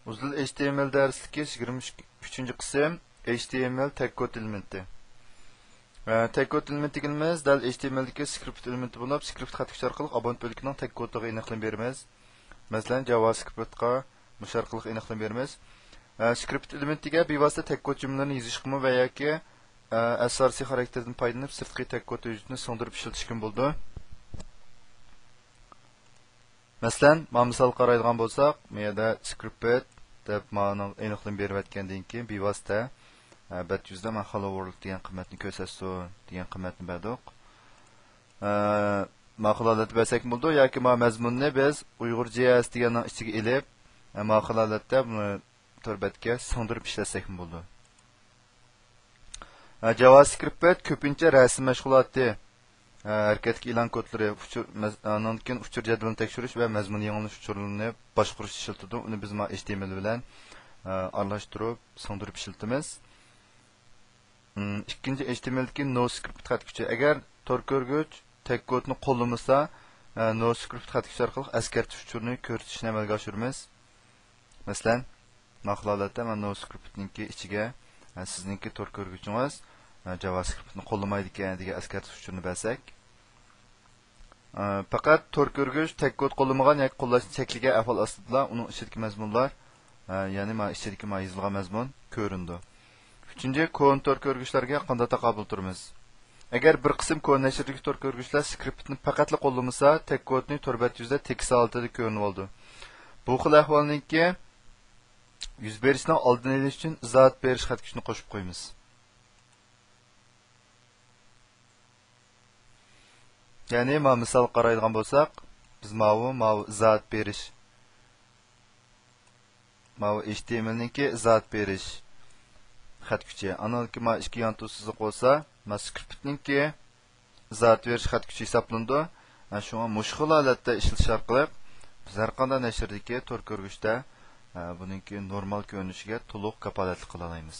Uzun HTML dersligi 23 qism HTML tag kod elementi. Tag kod elementi deganimiz dal HTMLdagi script elementi bo'lib, script xatkich orqali abont bo'likining tag kodiga aniqlab beramiz. Masalan, JavaScriptga bu orqali aniqlab beramiz. Script elementiga bevosita tag kod jumlalarni yozishga va yoki asosiy xarakterdan foydalanib sirtqi tag kod vujudini singdirib ishlatish mumkin bo'ldi. Masalan, misol qaraydigan bo'lsak, bu yerda script deb ma'no aniqlab berayotgandan keyin bevosita bat yuzda men hello world degan qiymatni ko'rsatsin degan qiymatni berdik. Maqolat bersak bo'ldi yoki mazmunni biz Uyg'ur.js deganning ichiga elib, maqolatda buni torbatga singdirib ishlasak bo'ldi. JavaScript ko'pincha rasm mashg'uloti, harakatga e'lon kodlari, anonkin uchur jadvalini tekshirish va mazmun yanglish uchurlarini boshqarish ishlatadi. Uni biz HTML bilan aralashtirib, singdirib ishlatamiz. İkinci HTML'deki NoScript xatkichi. Agar tor ko'rgich tag kodni qo'llamasa, NoScript xatkichi orqali askartish uchurini ko'rsatishni amalga oshiramiz. Masalan, maqolatda men NoScriptningki ichiga sizningki tor ko'rgichingiz JavaScriptni qo'llamaydi ekan degan askartish uchurini bersak, faqat tor ko'rgich tag kod qo'llamagan yoki qo'llash chekliga ahvol ostida uning ichidagi mazmunlar, ya'ni ichidagi yozilgan mazmun ko'rindi. Üçüncü, kontor ko'rgichlarga qanday taqobil turamiz. Agar bir qism kod nashrdagi tor ko'rgichlar skriptni faqatla qo'llamasa, tag kodni torbat yuzda tekst holatida ko'rinib oldi. Bu xil ahvolniki yuz berishning oldini olish uchun izohat berish xatkichini qo'shib qo'yamiz. Ya'ni, misol qaraydigan bo'lsak, biz izohat berish, HTMLningki izohat berish xatkichi. Anonki ikki yantusizlik bo'lsa, scriptningki izohat berish xatkichi hisoblanadi. Shunga mushkul holatda ishlatish orqali biz har qanday nashrdagi tor ko'rgichda buningki normal ko'rinishiga to'liq kafolatlik qila olamiz.